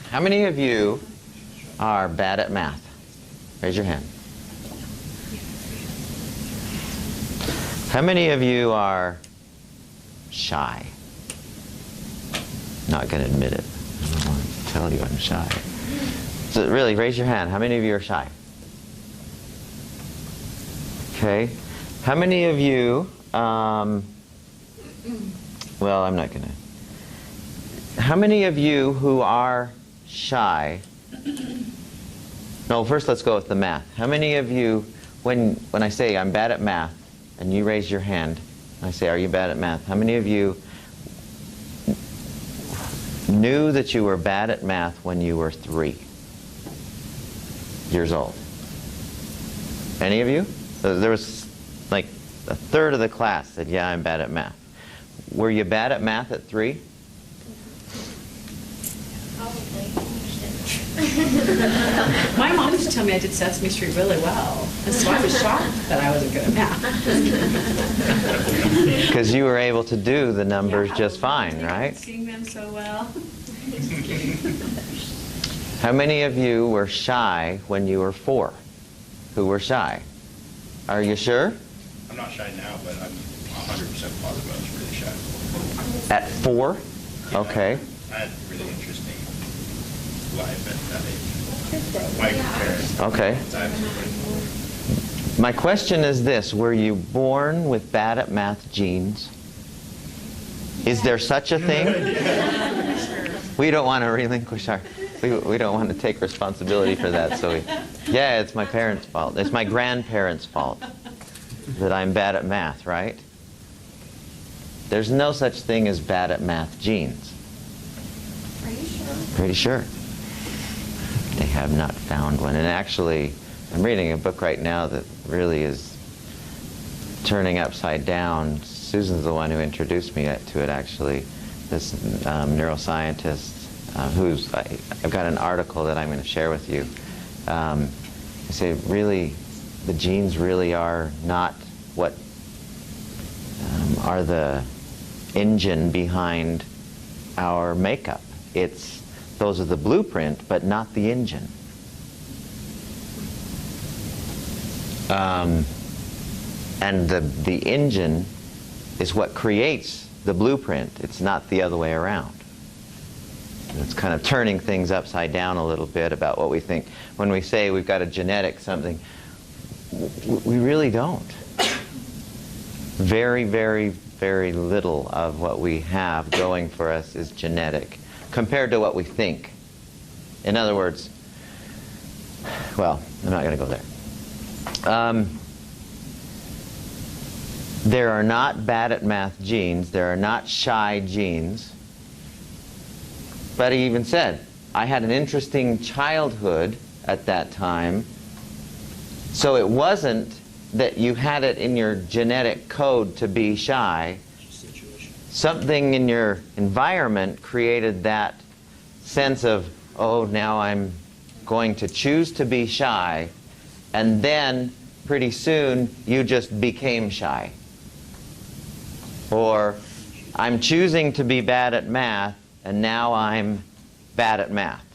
How many of you are bad at math? Raise your hand. How many of you are shy? Not going to admit it. I don't want to tell you I'm shy. So really, raise your hand. How many of you are shy? Okay. How many of you, well, I'm not going to. How many of you who are shy, no, first let's go with the math. How many of you, when I say I'm bad at math, and you raise your hand, and I say, are you bad at math? How many of you knew that you were bad at math when you were 3 years old? Any of you? There was like a third of the class said, yeah, I'm bad at math. Were you bad at math at 3? My mom used to tell me I did Sesame Street really well, and so I was shocked that I wasn't good at math. Because you were able to do the numbers just fine, right? Seeing them so well. How many of you were shy when you were 4? Who were shy? Are you sure? I'm not shy now, but I'm 100% positive I was really shy. At 4? Okay. I had a really interesting life at that age. My parents. Okay. My question is this: were you born with bad at math genes? Is there such a thing? We don't want to relinquish our... We don't want to take responsibility for that, so yeah, it's my parents' fault. It's my grandparents' fault that I'm bad at math, right? There's no such thing as bad at math genes. Are you sure? Pretty sure. They have not found one. And actually, I'm reading a book right now that really is turning upside down. Susan's the one who introduced me to it, actually. This neuroscientist I've got an article that I'm going to share with you. I say, really, the genes really are not what are the engine behind our makeup. Those are the blueprint, but not the engine. And the engine is what creates the blueprint. It's not the other way around. It's kind of turning things upside down a little bit about what we think. When we say we've got a genetic something, we really don't. Very, very, very little of what we have going for us is genetic compared to what we think. In other words, well, I'm not going to go there. There are not bad at math genes. There are not shy genes. But he even said, I had an interesting childhood at that time. So it wasn't that you had it in your genetic code to be shy. Something in your environment created that sense of, oh, now I'm going to choose to be shy. And then pretty soon you just became shy. Or I'm choosing to be bad at math, and now I'm bad at math.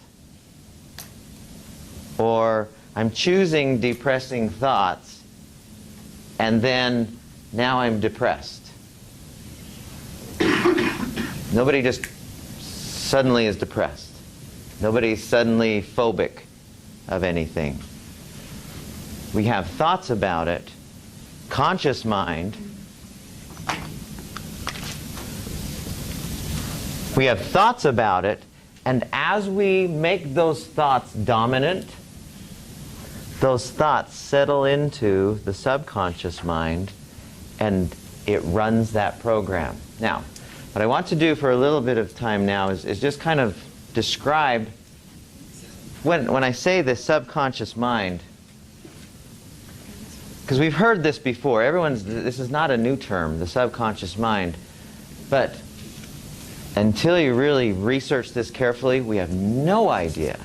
Or I'm choosing depressing thoughts, and then now I'm depressed. Nobody just suddenly is depressed. Nobody's suddenly phobic of anything. We have thoughts about it, conscious mind. We have thoughts about it, and as we make those thoughts dominant, those thoughts settle into the subconscious mind, and it runs that program. Now, what I want to do for a little bit of time now is just kind of describe, when I say the subconscious mind, because we've heard this before. This is not a new term, the subconscious mind, but until you really research this carefully, we have no idea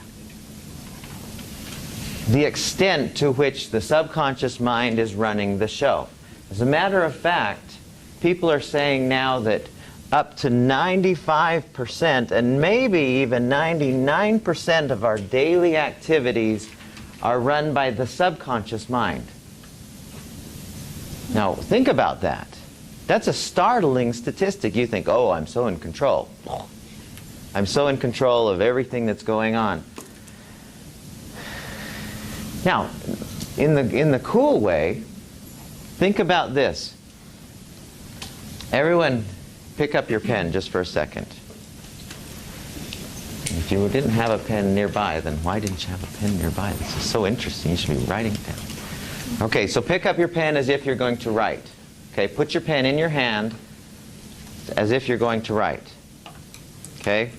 the extent to which the subconscious mind is running the show. As a matter of fact, people are saying now that up to 95% and maybe even 99% of our daily activities are run by the subconscious mind. Now, think about that. That's a startling statistic. You think, oh, I'm so in control. I'm so in control of everything that's going on. Now, in the cool way, think about this. Everyone, pick up your pen just for a second. If you didn't have a pen nearby, then why didn't you have a pen nearby? This is so interesting. You should be writing it down. Okay, so pick up your pen as if you're going to write. Okay, put your pen in your hand as if you're going to write. Okay?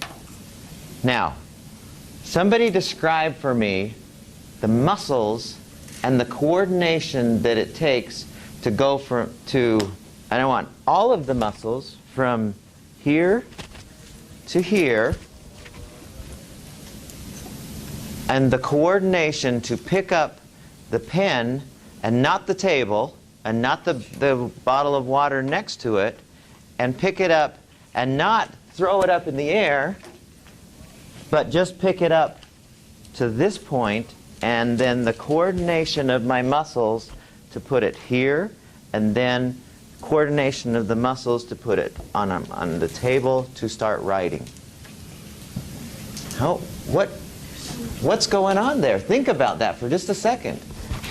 Now, somebody describe for me the muscles and the coordination that it takes to go and I want all of the muscles from here to here, and the coordination to pick up the pen and not the table and not the bottle of water next to it, and pick it up and not throw it up in the air, but just pick it up to this point, and then the coordination of my muscles to put it here, and then coordination of the muscles to put it on the table to start writing. What's going on there? Think about that for just a second.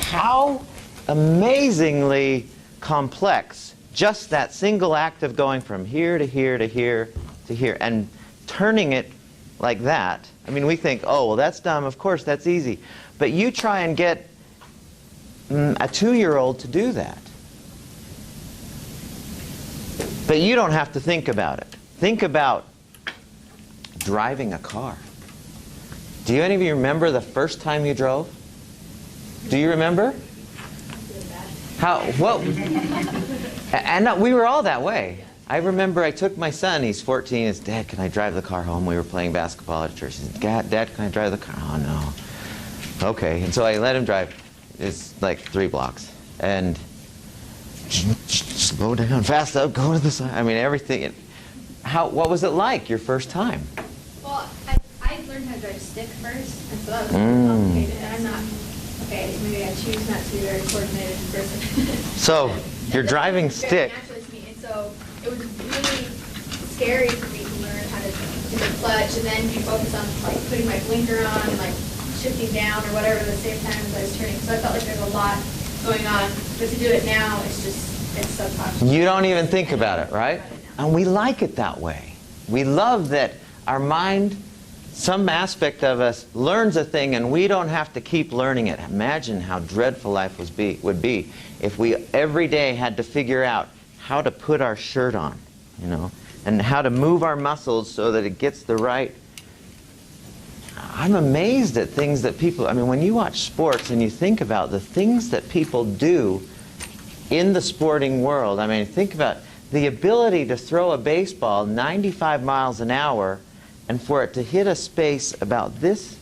How amazingly complex just that single act of going from here to here to here to here and turning it like that. I mean, we think, oh, well, that's dumb. Of course, that's easy. But you try and get a 2-year-old to do that. But you don't have to think about it. Think about driving a car. Do any of you remember the first time you drove? Do you remember? And we were all that way. I remember I took my son, he's 14, he said, Dad, can I drive the car home? We were playing basketball at church. He said, Dad, can I drive the car? Oh, no. Okay, and so I let him drive. It's like 3 blocks. And slow down, fast up, go to the side. I mean, everything. What was it like, your first time? Well, I learned how to drive stick first, and so that was really complicated. And I'm not, maybe I choose not to be a very coordinated person. So, you're driving stick. Very naturally to me, and so it was really scary for me to learn how to do the clutch, and then be focused on like putting my blinker on and like shifting down or whatever at the same time as I was turning. So I felt like there's a lot going on. But to do it now, it's subconscious. You don't even think about it, right? And we like it that way. We love that our mind, some aspect of us, learns a thing and we don't have to keep learning it. Imagine how dreadful life would be if we every day had to figure out how to put our shirt on, you know, and how to move our muscles so that it gets the right. I'm amazed at things that people, I mean, when you watch sports and you think about the things that people do in the sporting world, I mean, think about the ability to throw a baseball 95 miles an hour and for it to hit a space about this,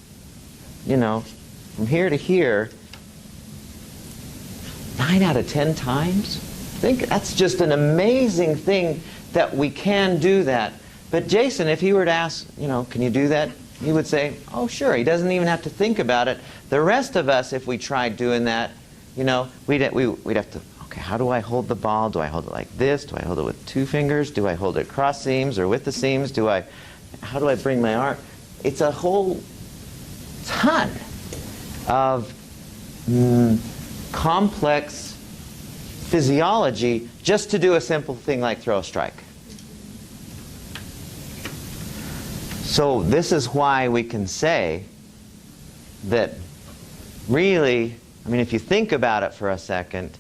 you know, from here to here, 9 out of 10 times. That's just an amazing thing that we can do that. But Jason, if he were to ask, you know, can you do that? He would say, oh, sure. He doesn't even have to think about it. The rest of us, if we tried doing that, you know, we'd have to, okay, how do I hold the ball? Do I hold it like this? Do I hold it with 2 fingers? Do I hold it cross seams or with the seams? How do I bring my arm? It's a whole ton of complex physiology just to do a simple thing like throw a strike. So this is why we can say that really, I mean, if you think about it for a second,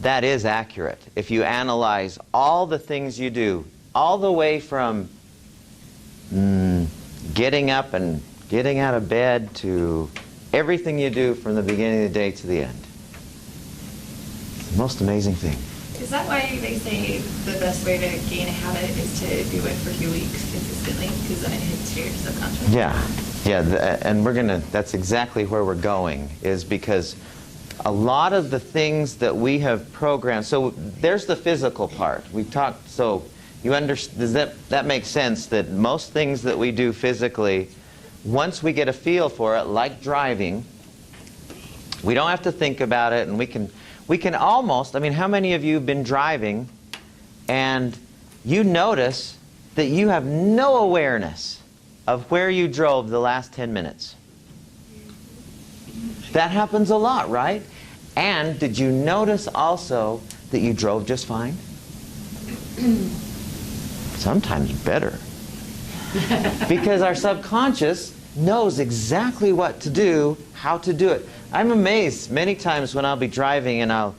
that is accurate. If you analyze all the things you do, all the way from getting up and getting out of bed to everything you do from the beginning of the day to the end. It's the most amazing thing. Is that why they say the best way to gain a habit is to do it for a few weeks consistently? Because then it hits your subconscious. Yeah, and that's exactly where we're going, is because a lot of the things that we have programmed, so there's the physical part. We've talked, so Does that make sense that most things that we do physically, once we get a feel for it, like driving, we don't have to think about it, and we can almost, I mean, how many of you have been driving and you notice that you have no awareness of where you drove the last 10 minutes? That happens a lot, right? And did you notice also that you drove just fine? Sometimes better. Because our subconscious knows exactly what to do, how to do it. I'm amazed many times when I'll be driving and I'll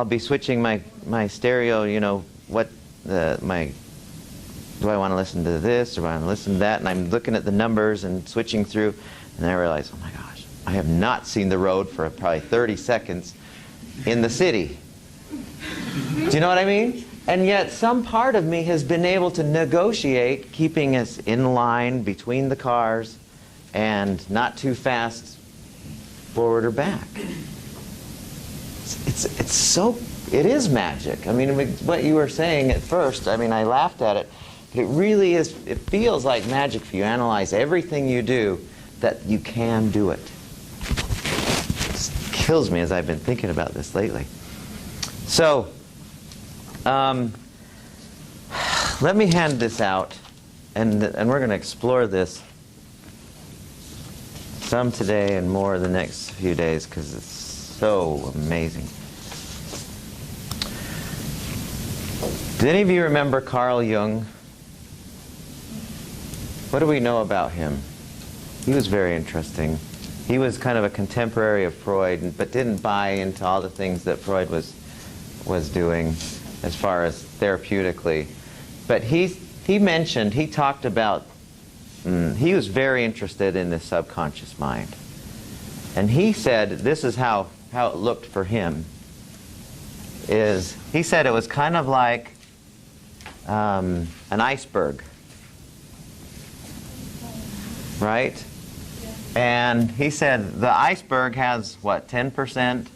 be switching my stereo, you know, do I want to listen to this or do I want to listen to that? And I'm looking at the numbers and switching through, and I realize, oh my gosh, I have not seen the road for probably 30 seconds in the city. Do you know what I mean? And yet some part of me has been able to negotiate keeping us in line between the cars and not too fast forward or back. It is magic. I mean, what you were saying at first, I mean, I laughed at it, but it really is, it feels like magic if you analyze everything you do, that you can do it. It kills me as I've been thinking about this lately. So, let me hand this out, and we're going to explore this some today and more the next few days because it's so amazing. Do any of you remember Carl Jung? What do we know about him? He was very interesting. He was kind of a contemporary of Freud, but didn't buy into all the things that Freud was doing as far as therapeutically. But he talked about, he was very interested in the subconscious mind. And he said, this is how it looked for him, is he said it was kind of like an iceberg, right? And he said the iceberg has, what, 10%?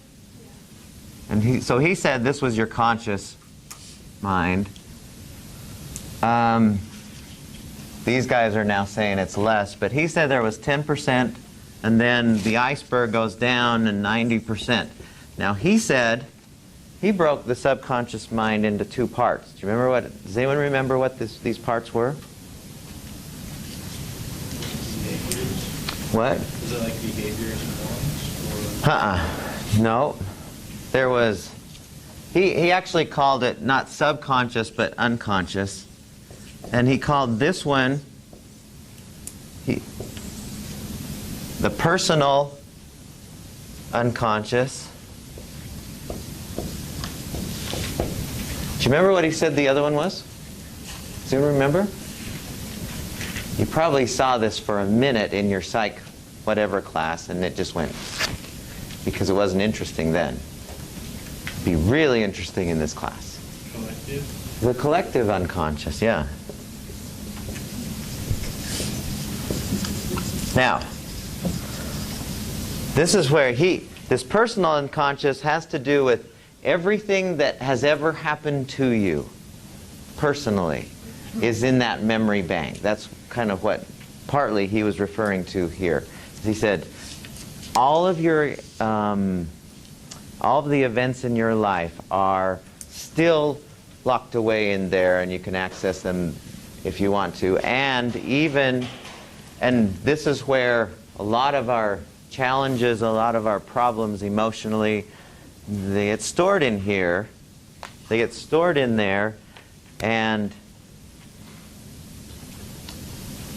And so he said this was your conscious mind. These guys are now saying it's less, but he said there was 10%, and then the iceberg goes down and 90%. Now he said he broke the subconscious mind into two parts. Do you remember does anyone remember what these parts were? What? Is it like behaviors and norms? No. There was, he actually called it not subconscious but unconscious. And he called this one the personal unconscious. Do you remember what he said the other one was? Does anyone remember? You probably saw this for a minute in your psych whatever class, and it just went, because it wasn't interesting then. It'd be really interesting in this class. Collective? The collective unconscious, yeah. Now, this is where this personal unconscious has to do with everything that has ever happened to you personally is in that memory bank. That's kind of what partly he was referring to here. He said, all of the events in your life are still locked away in there, and you can access them if you want to. And this is where a lot of our challenges, a lot of our problems emotionally, they get stored in here. They get stored in there, and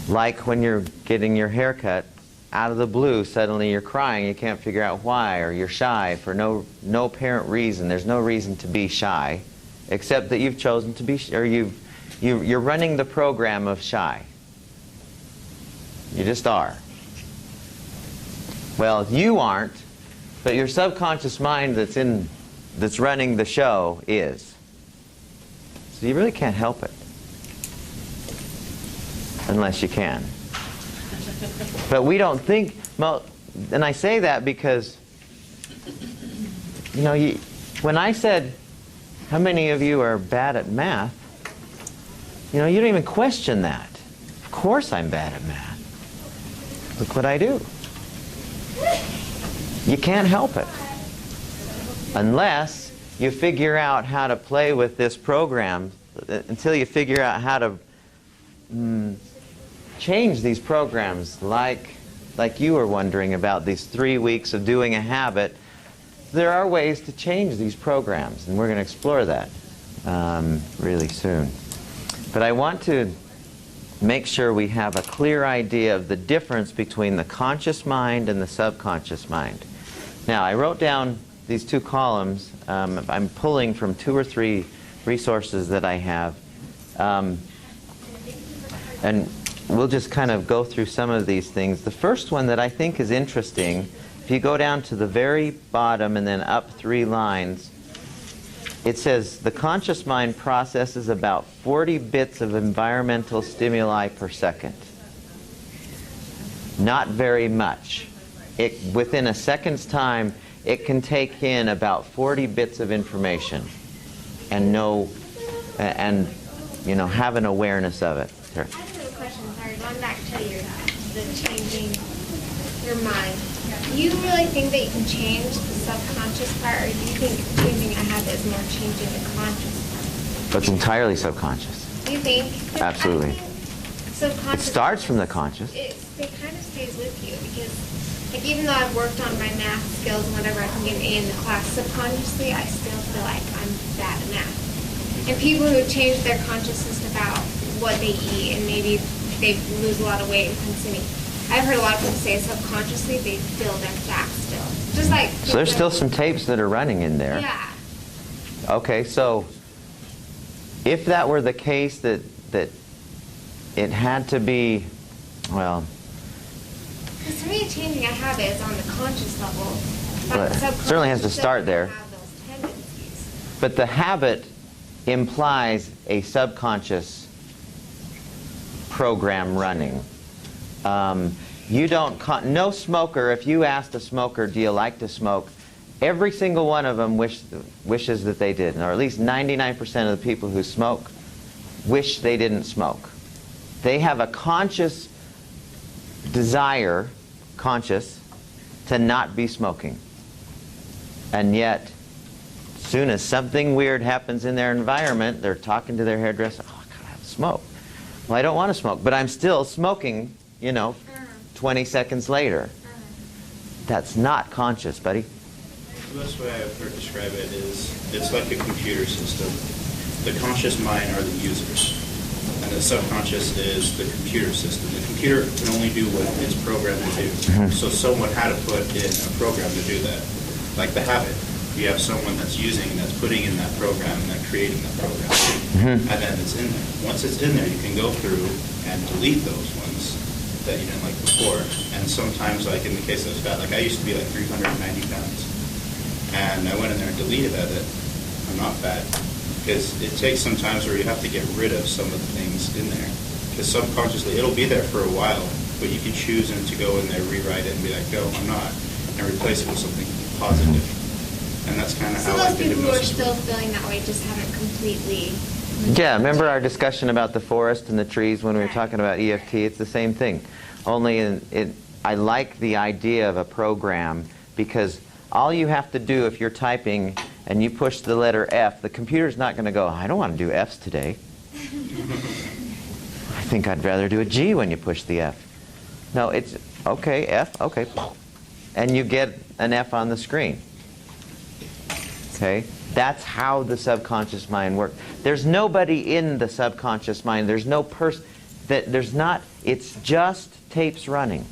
like when you're getting your hair cut, out of the blue, suddenly you're crying, you can't figure out why, or you're shy for no apparent reason. There's no reason to be shy, except that you've chosen to be, or you're running the program of shy. You just are. Well, you aren't, but your subconscious mind that's running the show is. So you really can't help it. Unless you can. But we don't think, well, and I say that because, when I said, how many of you are bad at math? You know, you don't even question that. Of course I'm bad at math. Look what I do. You can't help it. Unless you figure out how to play with this program, until you figure out how to change these programs, like you were wondering about these 3 weeks of doing a habit. There are ways to change these programs, and we're going to explore that really soon. But I want to make sure we have a clear idea of the difference between the conscious mind and the subconscious mind. Now, I wrote down these 2 columns. I'm pulling from 2 or 3 resources that I have. And we'll just kind of go through some of these things. The first one that I think is interesting, if you go down to the very bottom and then up 3 lines, it says the conscious mind processes about 40 bits of environmental stimuli per second. Not very much. Within a second's time, it can take in about 40 bits of information and have an awareness of it. Sure. I have a question. Sorry, going back to the changing your mind. Do you really think that you can change the subconscious part, or do you think changing a habit is more changing the conscious part? But it's entirely subconscious. Do you think? Absolutely. Subconscious. It starts from the conscious. It kind of stays with you because, like, even though I've worked on my math skills and whatever, I can get an A in the class. Subconsciously, I still feel like I'm bad at math. And people who change their consciousness about what they eat and maybe they lose a lot of weight and consuming. I've heard a lot of people say subconsciously they feel their fat still. Just like. So there's still some tapes that are running in there. Yeah. Okay, so if that were the case that it had to be, well. Because to me, changing a habit is on the conscious level. But it certainly has to start there. Have those tendencies. But the habit implies a subconscious program running. No smoker, if you asked a smoker, do you like to smoke? Every single one of them wishes that they did, or at least 99% of the people who smoke wish they didn't smoke. They have a conscious desire, to not be smoking. And yet, as soon as something weird happens in their environment, they're talking to their hairdresser, oh, I gotta have to smoke. Well, I don't want to smoke, but I'm still smoking, 20 seconds later. That's not conscious, buddy. The best way I've heard describe it is it's like a computer system. The conscious mind are the users, and the subconscious is the computer system. The computer can only do what it's programmed to do. So someone had to put in a program to do that. Like the habit. You have someone that's putting in that program, and they're creating that program. And then it's in there. Once it's in there, you can go through and delete those ones that you didn't like before. And sometimes, like in the case of fat, like I used to be like 390 pounds. And I went in there and deleted that. I'm not fat. Because it takes some times where you have to get rid of some of the things in there. Because subconsciously, it'll be there for a while, but you can choose to go in there, rewrite it, and be like, no, I'm not. And replace it with something positive. And that's kind of how I those did it. people who are still feeling that way just haven't completely. Yeah, remember our discussion about the forest and the trees when we were talking about EFT? It's the same thing. Only I like the idea of a program because all you have to do if you're typing and you push the letter F, the computer's not going to go, I don't want to do Fs today. I think I'd rather do a G when you push the F. No, it's, okay, F, okay. And you get an F on the screen. Okay? That's how the subconscious mind works. There's nobody in the subconscious mind. There's no person. It's just tapes running.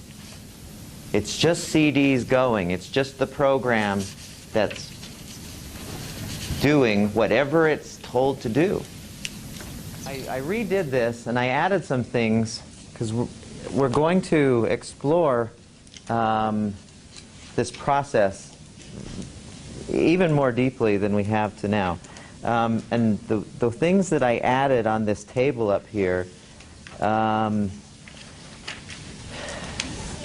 It's just CDs going. It's just the program that's doing whatever it's told to do. I redid this and I added some things because we're going to explore this process even more deeply than we have to now. And the things that I added on this table up here, down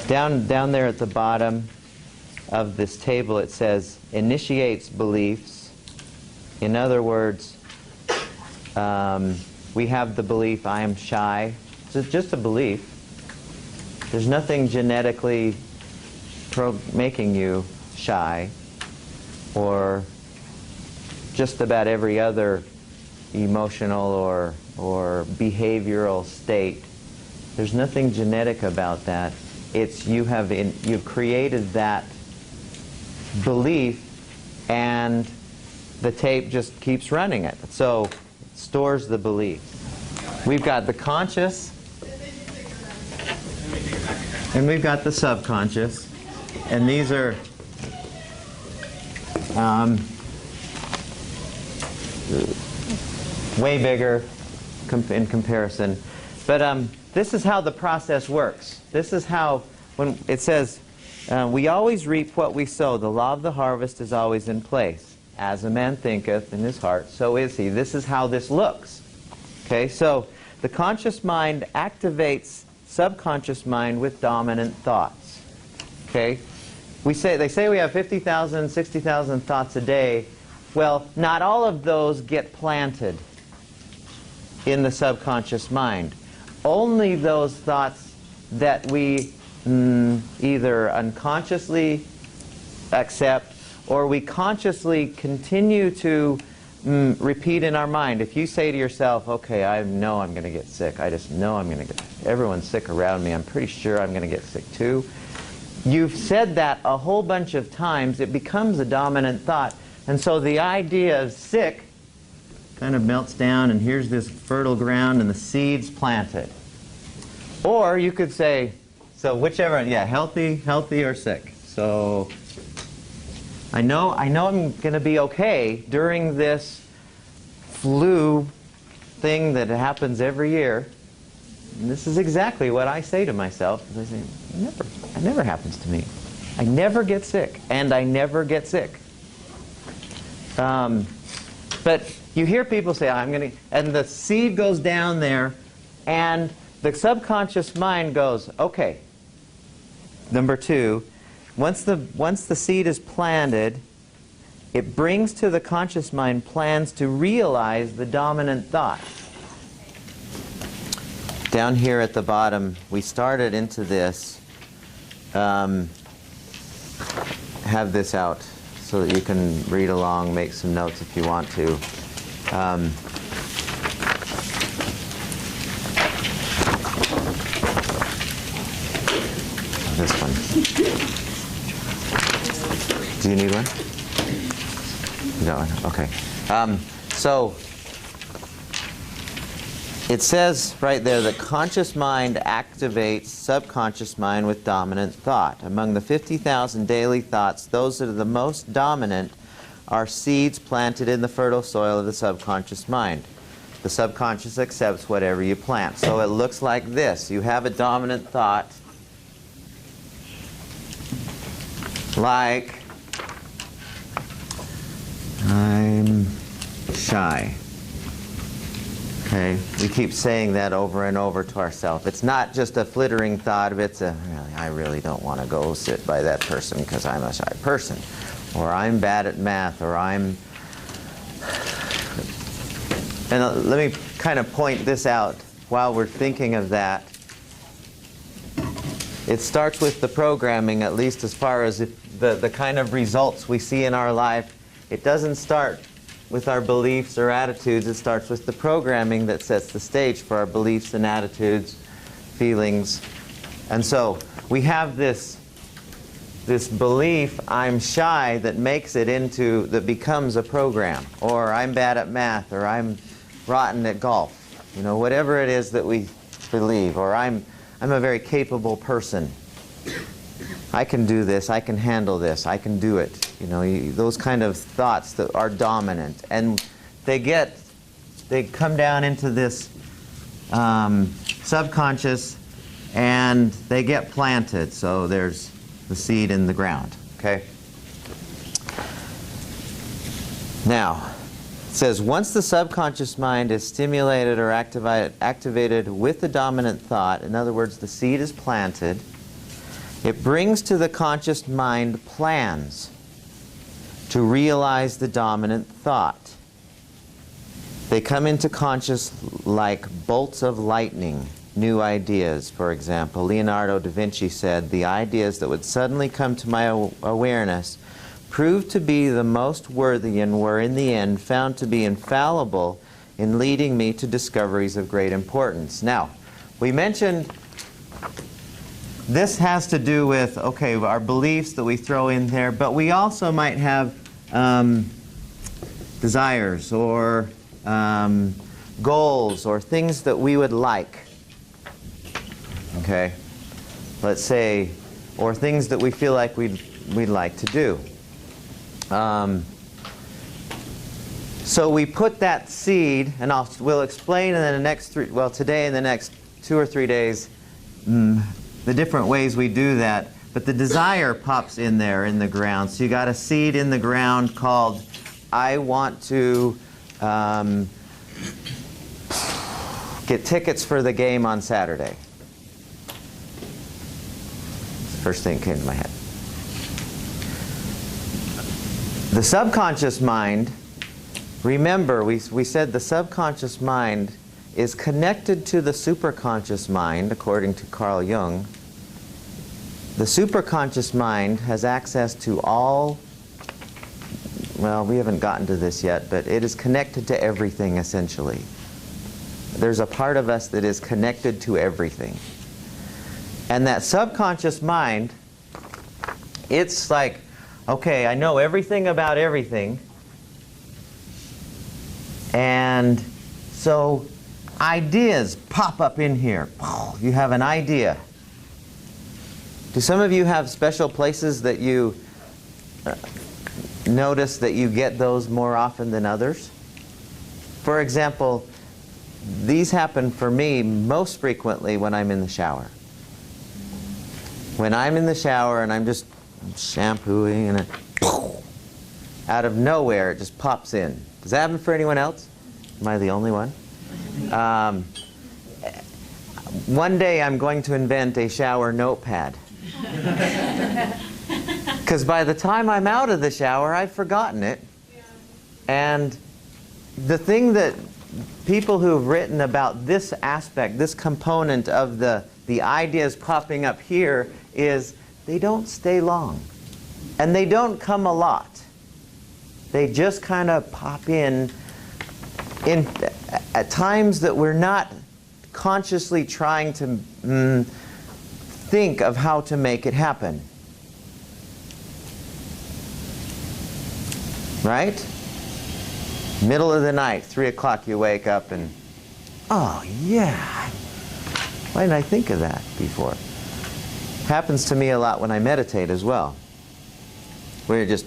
there at the bottom of this table it says initiates beliefs. In other words, we have the belief, I am shy. It's just a belief. There's nothing genetically making you shy, or just about every other emotional or behavioral state. There's nothing genetic about that. It's you've created that belief, and the tape just keeps running it. So it stores the belief. We've got the conscious, and we've got the subconscious, and these are way bigger in comparison. But this is how the process works. This is how, when it says, we always reap what we sow. The law of the harvest is always in place. As a man thinketh in his heart, so is he. This is how this looks. Okay, so the conscious mind activates subconscious mind with dominant thoughts. Okay, they say we have 50,000, 60,000 thoughts a day. Well, not all of those get planted in the subconscious mind. Only those thoughts that we either unconsciously accept or we consciously continue to repeat in our mind. If you say to yourself, okay, I know I'm going to get sick. I just know I'm going to get sick. Everyone's sick around me. I'm pretty sure I'm going to get sick too. You've said that a whole bunch of times. It becomes a dominant thought. And so the idea of sick kind of melts down, and here's this fertile ground and the seeds planted. Or you could say, so whichever, yeah, healthy or sick. So I know I'm going to be okay during this flu thing that happens every year. And this is exactly what I say to myself. I say, it never happens to me. I never get sick, and I never get sick. But you hear people say, I'm going to, and the seed goes down there, and the subconscious mind goes, okay, number two, once the seed is planted, it brings to the conscious mind plans to realize the dominant thought. Down here at the bottom, we started into this. Have this out so that you can read along, make some notes if you want to. This one. Do you need one? No, okay. So it says right there that conscious mind activates subconscious mind with dominant thought. Among the 50,000 daily thoughts, those that are the most dominant are seeds planted in the fertile soil of the subconscious mind. The subconscious accepts whatever you plant. So it looks like this. You have a dominant thought like, I'm shy. Okay, we keep saying that over and over to ourselves. It's not just a flittering thought, it's a, I really don't want to go sit by that person because I'm a shy person. Or I'm bad at math, or I'm... And let me kind of point this out while we're thinking of that. It starts with the programming, at least as far as the kind of results we see in our life. It doesn't start with our beliefs or attitudes. It starts with the programming that sets the stage for our beliefs and attitudes, feelings. And so we have this belief, I'm shy, that makes it into, that becomes a program. Or I'm bad at math, or I'm rotten at golf. You know, whatever it is that we believe. Or I'm a very capable person. I can do this, I can handle this, I can do it. You know, those kind of thoughts that are dominant. And they come down into this subconscious, and they get planted. So there's the seed in the ground. Okay? Now, it says, once the subconscious mind is stimulated or activated with the dominant thought, in other words, the seed is planted, it brings to the conscious mind plans to realize the dominant thought. They come into conscious like bolts of lightning, new ideas, for example. Leonardo da Vinci said, "The ideas that would suddenly come to my awareness proved to be the most worthy and were in the end found to be infallible in leading me to discoveries of great importance." Now, we mentioned this has to do with, okay, our beliefs that we throw in there, but we also might have desires or goals or things that we would like. Okay? Let's say, or things that we feel like we'd like to do. So we put that seed, and we'll explain in the next today in the next 2 or 3 days, the different ways we do that. But the desire pops in there in the ground. So you got a seed in the ground called, I want to get tickets for the game on Saturday. First thing that came to my head. The subconscious mind, remember, we said the subconscious mind is connected to the superconscious mind, according to Carl Jung. The superconscious mind has access to all, well, we haven't gotten to this yet, but it is connected to everything, essentially. There's a part of us that is connected to everything. And that subconscious mind, it's like, okay, I know everything about everything. And so ideas pop up in here. You have an idea. Do some of you have special places that you notice that you get those more often than others? For example, these happen for me most frequently when I'm in the shower. When I'm in the shower and I'm just shampooing and out of nowhere it just pops in. Does that happen for anyone else? Am I the only one? One day I'm going to invent a shower notepad. Because by the time I'm out of the shower, I've forgotten it. And the thing that people who've written about this aspect, this component of the ideas popping up here, is they don't stay long. And they don't come a lot. They just kind of pop in at times that we're not consciously trying to think of how to make it happen. Right? Middle of the night, 3 o'clock, you wake up and, oh yeah, why didn't I think of that before? Happens to me a lot when I meditate as well. Where just,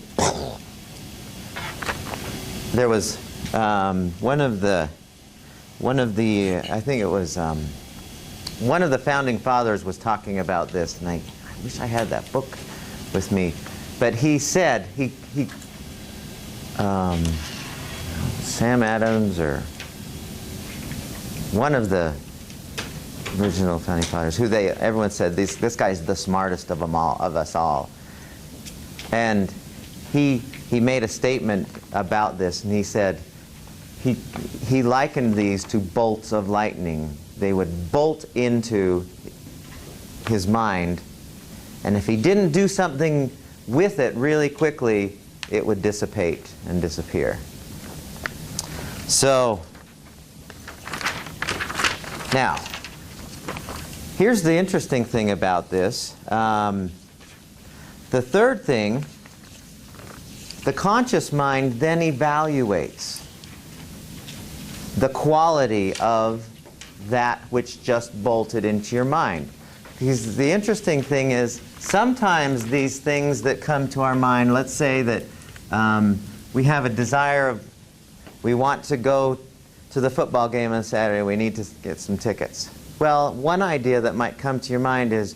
there was one of the, I think it was, one of the founding fathers was talking about this, and I wish I had that book with me. But he said, Sam Adams or one of the original founding fathers, everyone said this guy's the smartest of us all. And he made a statement about this, and he said he likened these to bolts of lightning. They would bolt into his mind, and if he didn't do something with it really quickly, it would dissipate and disappear. So, now, here's the interesting thing about this. The third thing, the conscious mind then evaluates the quality of that which just bolted into your mind. Because the interesting thing is, sometimes these things that come to our mind, let's say that we have a desire of, we want to go to the football game on Saturday, we need to get some tickets. Well, one idea that might come to your mind is,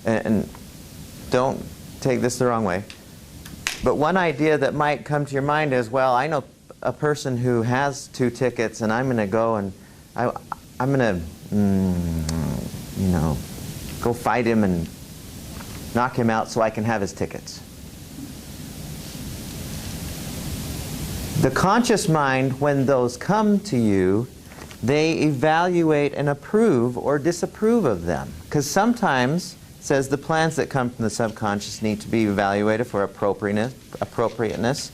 and don't take this the wrong way, but one idea that might come to your mind is, well, I know a person who has 2 tickets, and I'm going to go and I'm going to, go fight him and knock him out so I can have his tickets. The conscious mind, when those come to you, they evaluate and approve or disapprove of them. Because sometimes, it says the plans that come from the subconscious need to be evaluated for appropriateness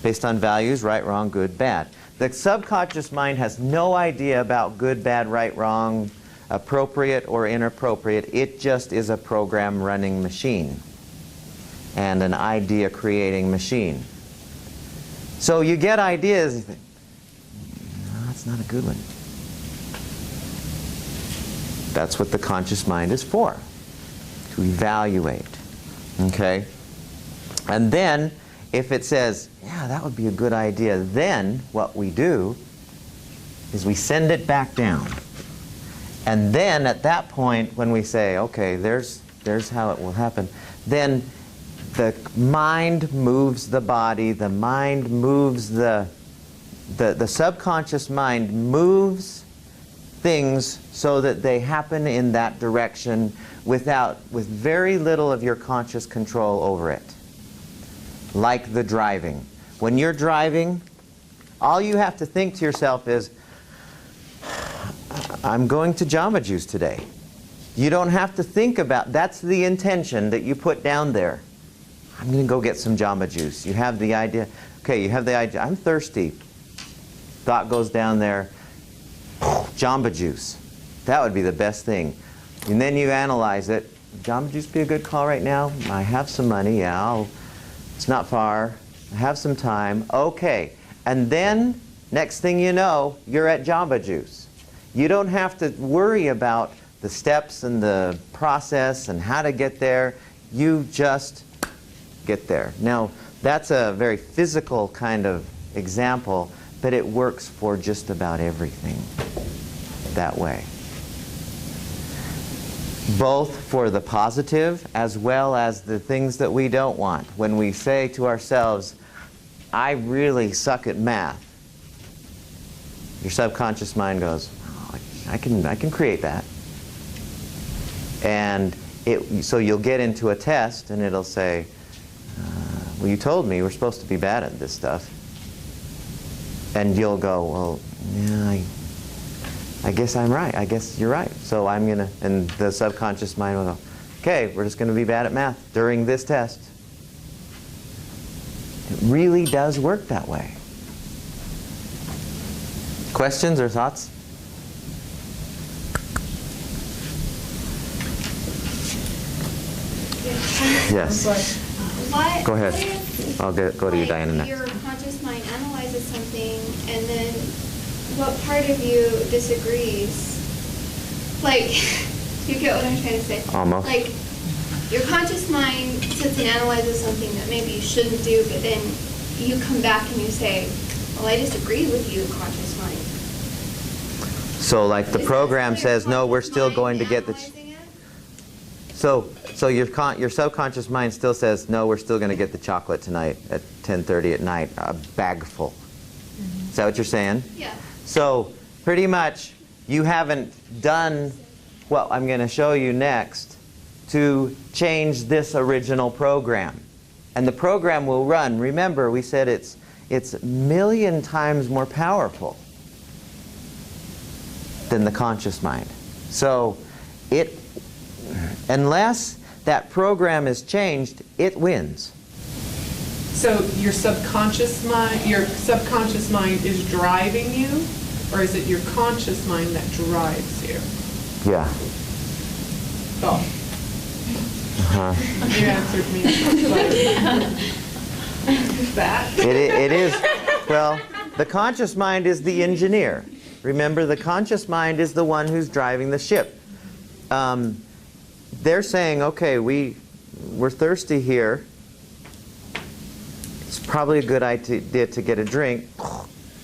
based on values, right, wrong, good, bad. The subconscious mind has no idea about good, bad, right, wrong, appropriate or inappropriate. It just is a program running machine and an idea creating machine. So you get ideas, you think, no, that's not a good one. That's what the conscious mind is for, to evaluate. Okay? And then, if it says, yeah, that would be a good idea, then what we do is we send it back down. And then at that point, when we say, okay, there's how it will happen, then the mind moves the body, the mind moves the subconscious mind moves things so that they happen in that direction with very little of your conscious control over it. Like the driving. When you're driving, all you have to think to yourself is, I'm going to Jamba Juice today. You don't have to think about, that's the intention that you put down there. I'm going to go get some Jamba Juice. You have the idea, okay, you have the idea, I'm thirsty. Thought goes down there, Jamba Juice. That would be the best thing. And then you analyze it. Jamba Juice be a good call right now? I have some money, yeah, it's not far. I have some time. Okay. And then, next thing you know, you're at Jamba Juice. You don't have to worry about the steps and the process and how to get there. You just get there. Now, that's a very physical kind of example, but it works for just about everything that way. Both for the positive as well as the things that we don't want. When we say to ourselves, I really suck at math, your subconscious mind goes, oh, I can create that. And so you'll get into a test and it'll say, well, you told me we're supposed to be bad at this stuff. And you'll go, well, yeah, I guess I'm right. I guess you're right. So I'm going to, and the subconscious mind will go, okay, we're just going to be bad at math during this test. It really does work that way. Questions or thoughts? Yes. Go ahead. I'll go to you, Diana, next. Your conscious mind analyzes something, and then what part of you disagrees? Like, you get what I'm trying to say? Almost. Like, your conscious mind sits and analyzes something that maybe you shouldn't do, but then you come back and you say, well, I disagree with you, conscious mind. So like the program says, no, we're still going to get the... So your subconscious mind still says, no, we're still going to get the chocolate tonight at 10:30 at night, a bag full. Mm-hmm. Is that what you're saying? Yeah. So pretty much you haven't done what I'm going to show you next to change this original program. And the program will run. Remember, we said it's a million times more powerful than the conscious mind. So unless that program is changed, it wins. So your subconscious mind is driving you, or is it your conscious mind that drives you? Yeah. Oh. You answered me. That? It is. Well, the conscious mind is the engineer. Remember, the conscious mind is the one who's driving the ship. They're saying, okay, we're thirsty here. It's probably a good idea to get a drink.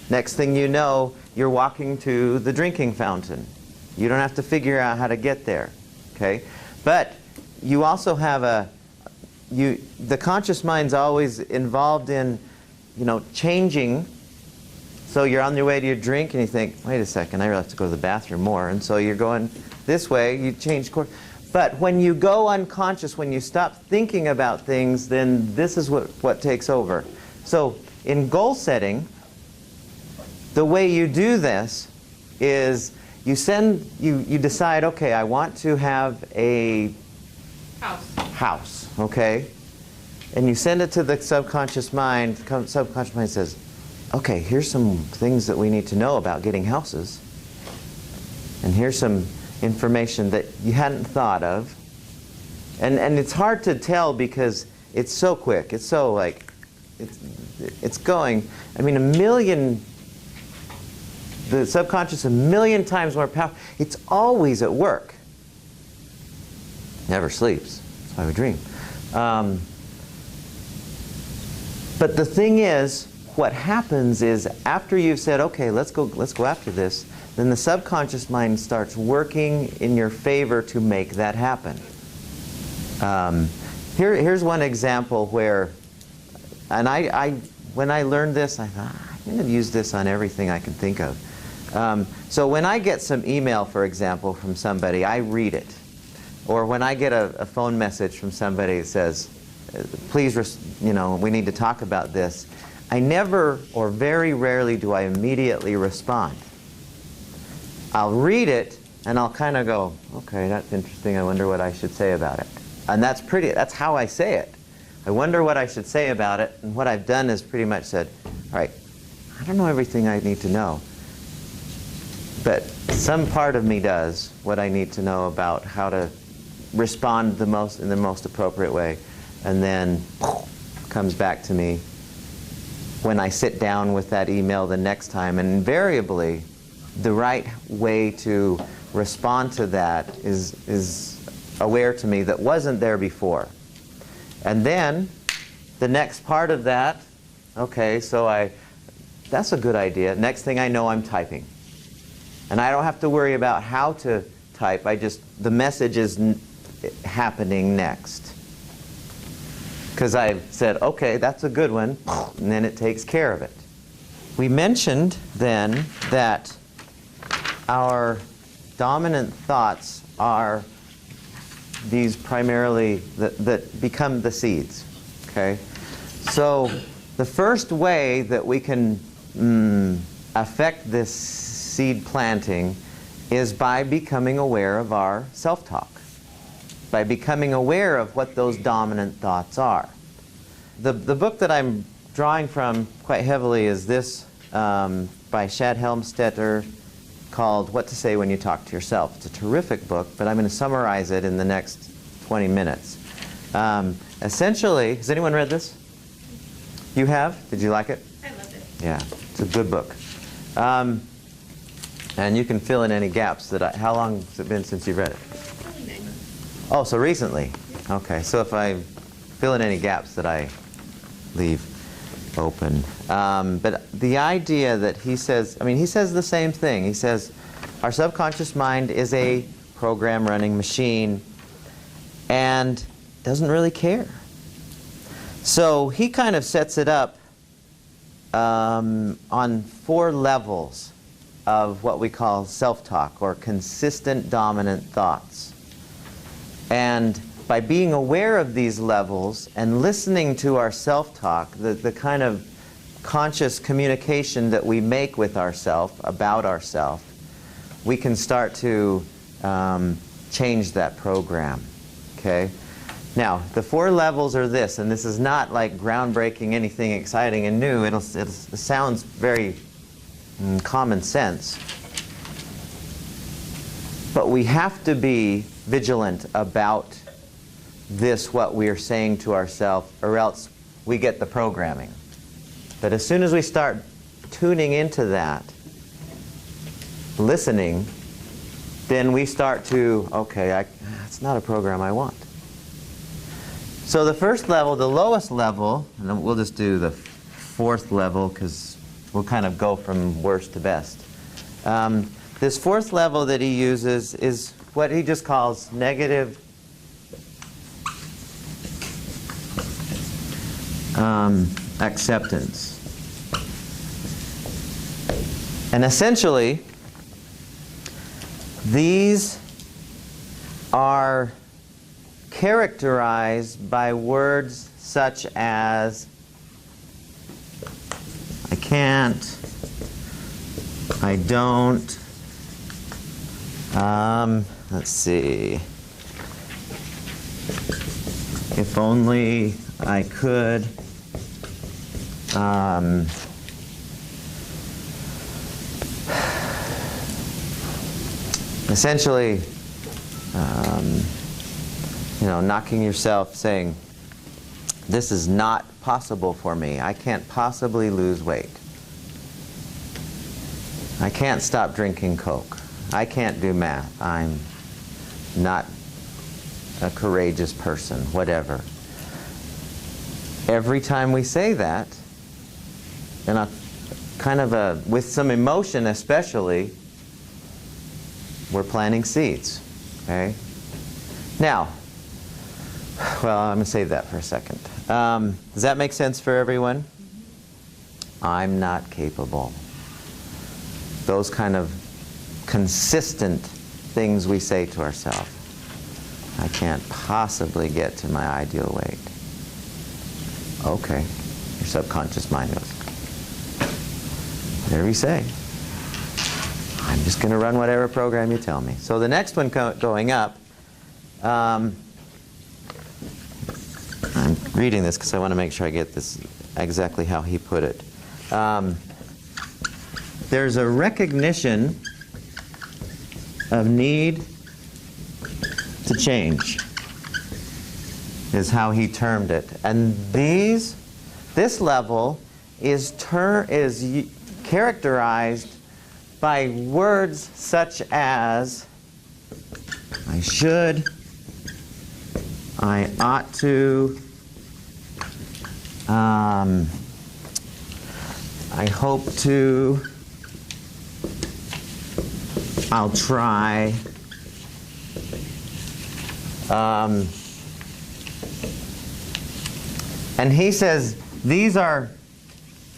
Next thing you know, you're walking to the drinking fountain. You don't have to figure out how to get there. Okay? But you also have the conscious mind's always involved in, changing. So you're on your way to your drink and you think, wait a second, I really have to go to the bathroom more. And so you're going this way, you change course. But when you go unconscious, when you stop thinking about things, then this is what takes over. So in goal setting, the way you do this is you decide, okay, I want to have a house, okay? And you send it to the subconscious mind. Subconscious mind says, okay, here's some things that we need to know about getting houses. And here's some information that you hadn't thought of. And it's hard to tell because it's so quick. It's so like, it's going, I mean, the subconscious a million times more powerful. It's always at work. Never sleeps. That's why we dream. But the thing is, what happens is after you've said, okay, let's go after this, then the subconscious mind starts working in your favor to make that happen. Here's one example where, and when I learned this, I thought, I'm going to use this on everything I can think of. So when I get some email, for example, from somebody, I read it. Or when I get a phone message from somebody that says, please, we need to talk about this, I never, or very rarely, do I immediately respond. I'll read it, and I'll kind of go, okay, that's interesting, I wonder what I should say about it. And that's how I say it. I wonder what I should say about it, and what I've done is pretty much said, all right, I don't know everything I need to know, but some part of me does what I need to know about how to respond in the most appropriate way, and then comes back to me when I sit down with that email the next time. And invariably, the right way to respond to that is aware to me that wasn't there before. And then the next part of that, okay, so that's a good idea. Next thing I know, I'm typing. And I don't have to worry about how to type. The message is happening next. Because I've said, okay, that's a good one, and then it takes care of it. We mentioned then that our dominant thoughts are these primarily that become the seeds. Okay? So the first way that we can affect this seed planting is by becoming aware of our self-talk, by becoming aware of what those dominant thoughts are. The book that I'm drawing from quite heavily is this by Shad Helmstetter called What to Say When You Talk to Yourself. It's a terrific book, but I'm going to summarize it in the next 20 minutes. Essentially, has anyone read this? You have? Did you like it? I loved it. Yeah, it's a good book. And you can fill in any gaps how long has it been since you've read it? Probably 9 months. Oh, so recently. Okay, so if I fill in any gaps that I leave open. But the idea that he says the same thing. He says our subconscious mind is a program running machine and doesn't really care. So he kind of sets it up on 4 levels of what we call self-talk, or consistent dominant thoughts. And by being aware of these levels and listening to our self-talk, the kind of conscious communication that we make with ourselves, about ourselves, we can start to change that program. Okay? Now, the 4 levels are this, and this is not like groundbreaking, anything exciting and new. It sounds very common sense. But we have to be vigilant about this, what we are saying to ourselves, or else we get the programming. But as soon as we start tuning into that, listening, then we start to, okay, it's not a program I want. So the first level, the lowest level, and we'll just do the 4th level because we'll kind of go from worst to best. This 4th level that he uses is what he just calls negative acceptance. And essentially, these are characterized by words such as I can't, I don't, let's see. If only I could, essentially, knocking yourself, saying, this is not possible for me. I can't possibly lose weight. I can't stop drinking Coke. I can't do math. I'm not a courageous person, whatever. Every time we say that, and with some emotion especially, we're planting seeds, okay? Now, well, I'm going to save that for a second. Does that make sense for everyone? I'm not capable. Those kind of consistent things we say to ourselves. I can't possibly get to my ideal weight. Okay, your subconscious mind goes, whatever you say. I'm just going to run whatever program you tell me. So the next one going up, I'm reading this because I want to make sure I get this exactly how he put it. There's a recognition of need to change, is how he termed it. And this level is characterized by words such as I should, I ought to, I hope to, I'll try. And he says these are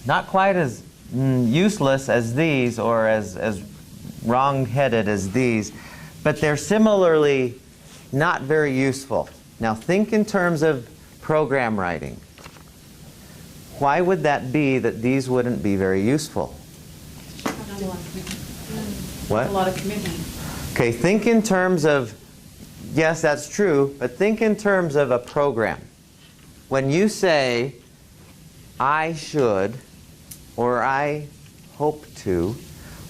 not quite as useless as these, or as wrong-headed as these, but they're similarly not very useful. Now think in terms of program writing. Why would that be that these wouldn't be very useful? What? A lot of commitment. Okay, think in terms of, yes, that's true, but think in terms of a program. When you say, I should, or I hope to,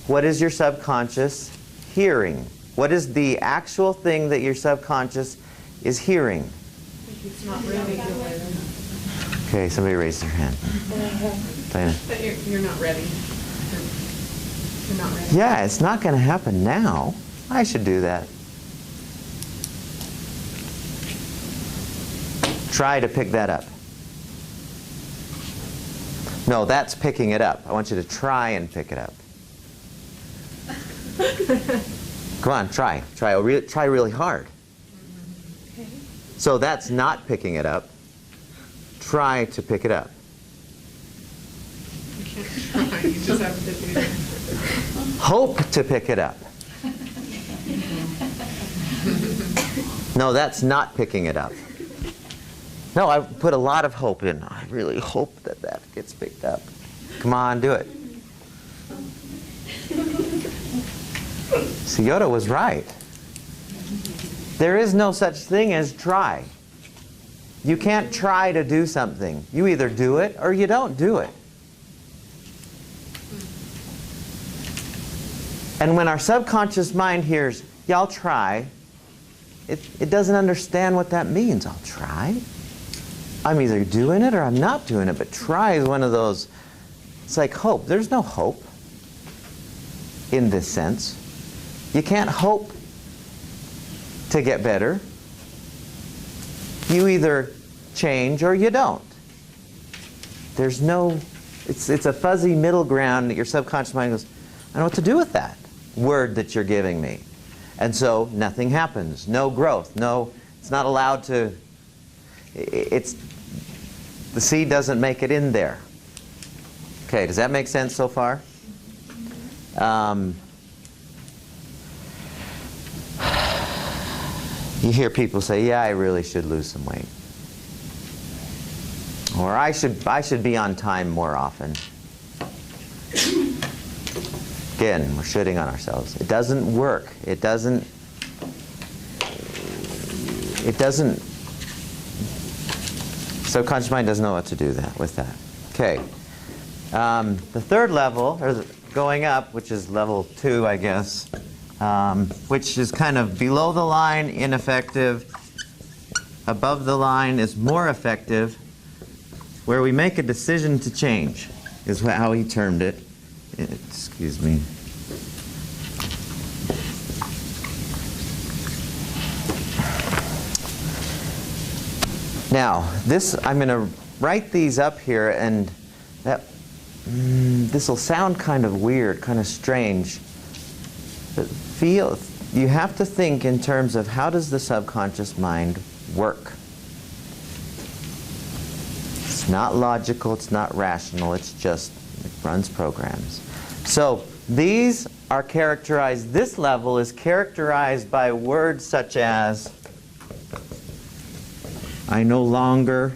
what is your subconscious hearing? What is the actual thing that your subconscious is hearing? It's not ready. Okay, somebody raised their hand. Diana. But you're not ready. You're not ready. Yeah, it's not going to happen now. I should do that. Try to pick that up. No, that's picking it up. I want you to try and pick it up. Come on, try. Try really hard. Okay. So that's not picking it up. Try to pick it up. You can't try. You just have to do it. Hope to pick it up. No, that's not picking it up. No, I put a lot of hope in. I really hope that that gets picked up. Come on, do it. See, Yoda was right. There is no such thing as try. You can't try to do something. You either do it or you don't do it. And when our subconscious mind hears, yeah, I'll try, it doesn't understand what that means. I'll try? I'm either doing it or I'm not doing it. But try is one of those, it's like hope. There's no hope in this sense. You can't hope to get better. You either change or you don't. There's no, it's a fuzzy middle ground that your subconscious mind goes, I don't know what to do with that word that you're giving me. And so nothing happens, no growth, no, it's not allowed to, the seed doesn't make it in there. Okay, does that make sense so far? You hear people say, yeah, I really should lose some weight. Or I should be on time more often. Again, we're shitting on ourselves. It doesn't work. It doesn't, subconscious mind doesn't know what to do with that. Okay. The third level, or going up, which is level 2, I guess, which is kind of below the line, ineffective. Above the line is more effective, where we make a decision to change, is how he termed it. Excuse me. Now, this, I'm going to write these up here, and this will sound kind of weird, kind of strange. But you have to think in terms of how does the subconscious mind work. It's not logical, it's not rational, it's just, it runs programs. So these are characterized, this level is characterized by words such as I no longer,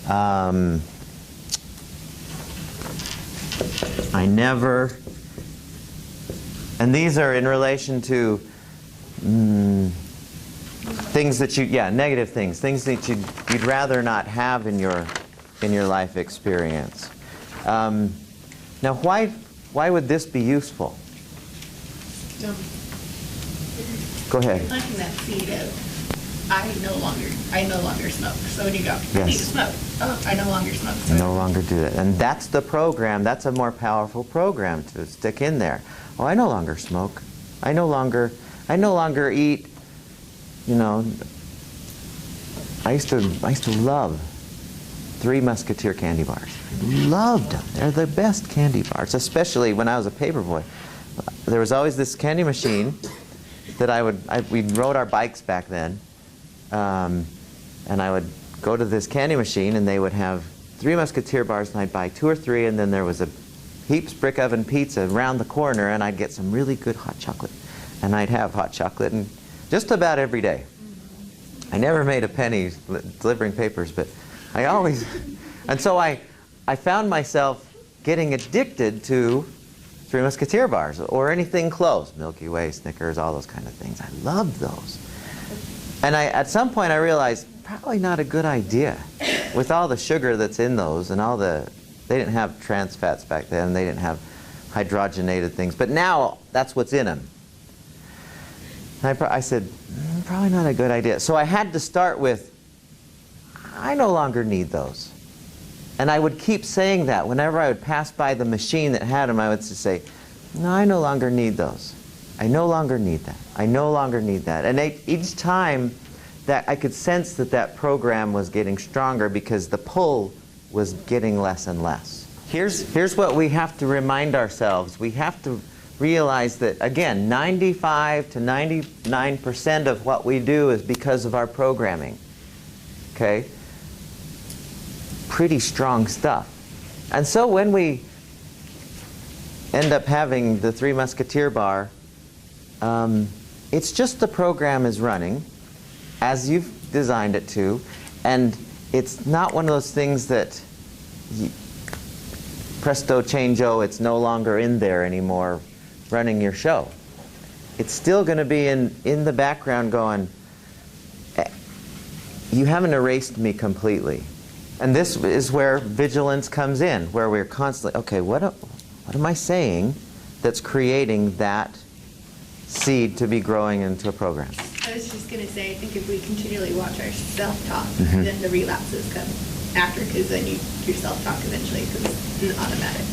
I never, and these are in relation to things that you, negative things that you'd rather not have in your life experience. Now, why would this be useful? Go ahead. Planting that seed of I no longer smoke. So when you go, I need to smoke. Oh, I no longer smoke. So no longer do that. And that's the program. That's a more powerful program to stick in there. Oh, I no longer smoke. I no longer eat. You know, I used to love Three Musketeer candy bars. I loved them. They're the best candy bars, especially when I was a paper boy. There was always this candy machine that we rode our bikes back then, and I would go to this candy machine, and they would have Three Musketeer bars, and I'd buy 2 or 3, and then there was a Heaps brick oven pizza around the corner, and I'd get some really good hot chocolate, and I'd have hot chocolate and just about every day. I never made a penny delivering papers, but I always, and so I found myself getting addicted to Three Musketeer bars or anything close, Milky Way, Snickers, all those kind of things. I loved those. And at some point I realized probably not a good idea with all the sugar that's in those and all the, they didn't have trans fats back then, they didn't have hydrogenated things, but now that's what's in them. And I said, probably not a good idea. So I had to start with, I no longer need those. And I would keep saying that. Whenever I would pass by the machine that had them, I would just say, no, I no longer need those. I no longer need that. I no longer need that. And each time that I could sense that that program was getting stronger because the pull was getting less and less. Here's what we have to remind ourselves. We have to realize that, again, 95 to 99% of what we do is because of our programming. Okay? Pretty strong stuff. And so when we end up having the Three Musketeer bar, it's just the program is running as you've designed it to, and it's not one of those things that presto changeo, it's no longer in there anymore running your show. It's still going to be in the background going, you haven't erased me completely. And this is where vigilance comes in, where we're constantly, okay, what am I saying that's creating that seed to be growing into a program? I was just going to say, I think if we continually watch our self-talk, then the relapses come after, because then your self-talk eventually becomes automatic.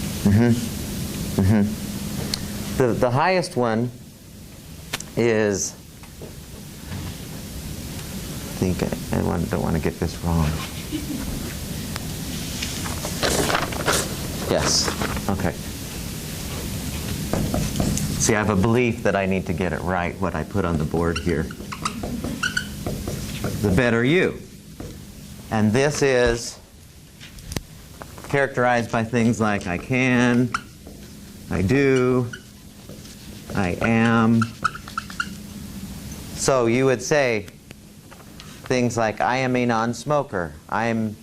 The highest one is, I think I don't want to get this wrong. Yes, okay. See, I have a belief that I need to get it right, what I put on the board here. The better you. And this is characterized by things like I can, I do, I am. So you would say things like, I am a non-smoker, I'm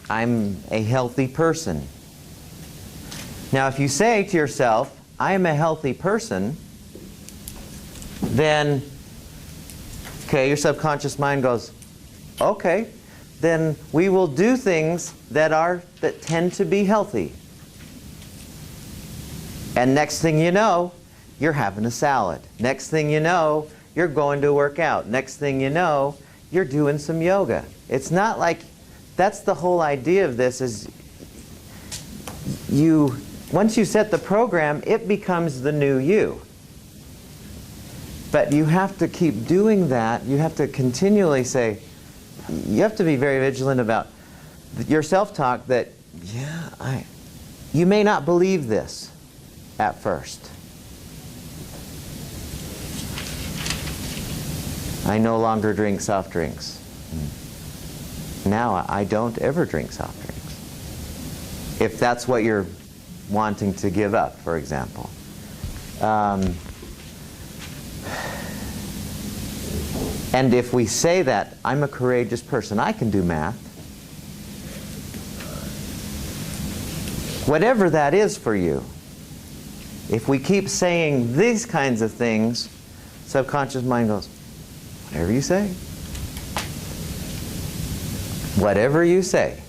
a healthy person. Now, if you say to yourself, I am a healthy person, then, okay, your subconscious mind goes, okay, then we will do things that tend to be healthy. And next thing you know, you're having a salad. Next thing you know, you're going to work out. Next thing you know, you're doing some yoga. It's not like, that's the whole idea of this, is once you set the program, it becomes the new you. But you have to keep doing that. You have to continually say, you have to be very vigilant about your self-talk that, yeah, you may not believe this at first. I no longer drink soft drinks. Now I don't ever drink soft drinks. If that's what you're wanting to give up, for example. And if we say that, I'm a courageous person, I can do math. Whatever that is for you, if we keep saying these kinds of things, subconscious mind goes, whatever you say. Whatever you say,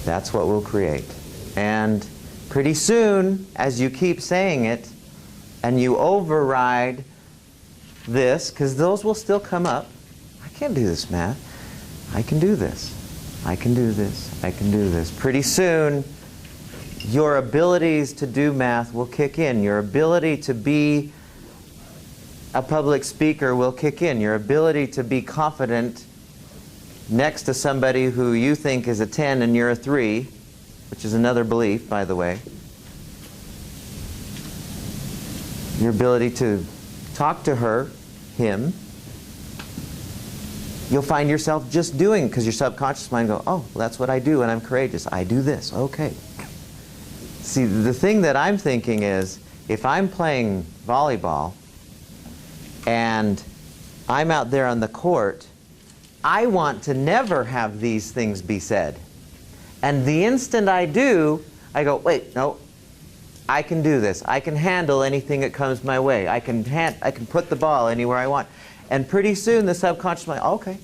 that's what we'll create. And pretty soon, as you keep saying it, and you override this, because those will still come up. I can't do this math. I can do this. I can do this. I can do this. Pretty soon, your abilities to do math will kick in. Your ability to be a public speaker will kick in. Your ability to be confident next to somebody who you think is a 10 and you're a 3, which is another belief, by the way. Your ability to talk to her, him, you'll find yourself just doing, because your subconscious mind go, oh, that's what I do and I'm courageous. I do this. Okay. See, the thing that I'm thinking is, if I'm playing volleyball and I'm out there on the court, I want to never have these things be said. And the instant I do, I go, wait, no, I can do this. I can handle anything that comes my way. I can put the ball anywhere I want. And pretty soon the subconscious mind, okay.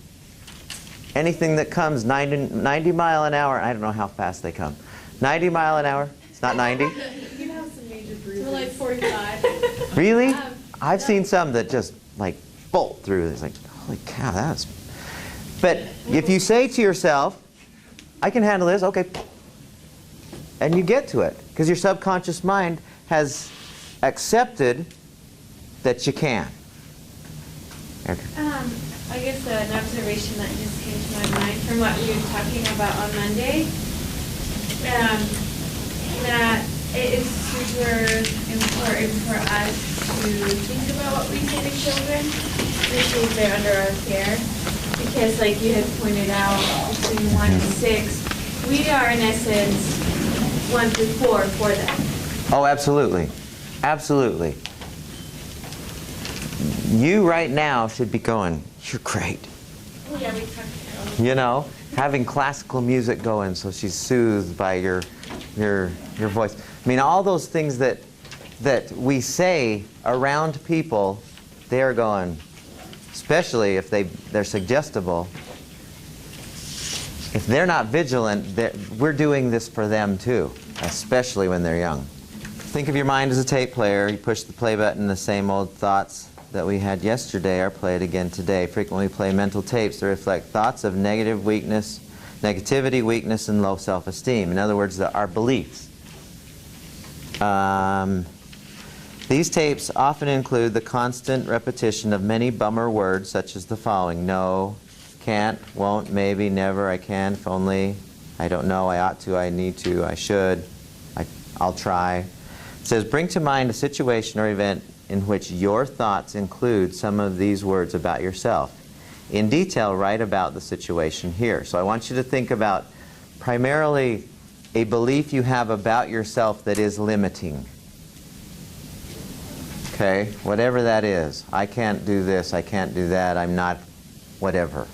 Anything that comes 90 mile an hour, I don't know how fast they come. 90 mile an hour, it's not 90. You can have some major bruises. We're like 45. Really? I've seen some that just like bolt through. It's like, holy cow, that's... But if you say to yourself, I can handle this, okay, and you get to it, because your subconscious mind has accepted that you can. Okay. I guess an observation that just came to my mind from what we were talking about on Monday, that it is super important for us to think about what we say to children, especially if they're under our care. Because like you had pointed out, between 1 and 6, we are in essence 1 through 4 for them. Oh, absolutely. Absolutely. You right now should be going, you're great. Oh, yeah, we talked about You know, having classical music going so she's soothed by your voice. I mean, all those things that we say around people, they're going, especially if they're suggestible. If they're not vigilant, we're doing this for them too, especially when they're young. Think of your mind as a tape player. You push the play button, the same old thoughts that we had yesterday are played again today. Frequently play mental tapes that reflect thoughts of negativity, weakness, and low self-esteem. In other words, our beliefs. These tapes often include the constant repetition of many bummer words such as the following: no, can't, won't, maybe, never, I can, if only, I don't know, I ought to, I need to, I should, I'll try. It says, bring to mind a situation or event in which your thoughts include some of these words about yourself. In detail, write about the situation here. So I want you to think about primarily a belief you have about yourself that is limiting. Okay, whatever that is. I can't do this, I can't do that, I'm not whatever.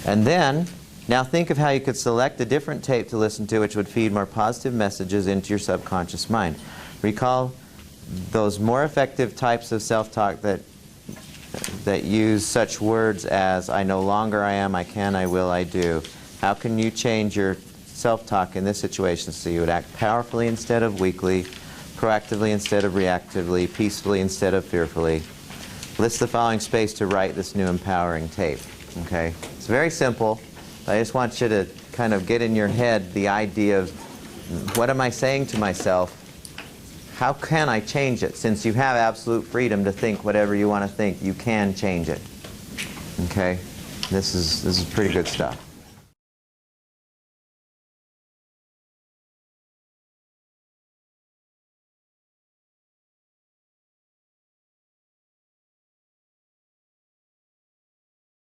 And then Now think of how you could select a different tape to listen to which would feed more positive messages into your subconscious mind. Recall those more effective types of self-talk that use such words as I no longer, I am, I can, I will, I do. How can you change your self-talk in this situation so you would act powerfully instead of weakly, proactively instead of reactively, peacefully instead of fearfully? List the following space to write this new empowering tape. Okay? It's very simple. I just want you to kind of get in your head the idea of what am I saying to myself? How can I change it? Since you have absolute freedom to think whatever you want to think, you can change it. Okay? This is pretty good stuff.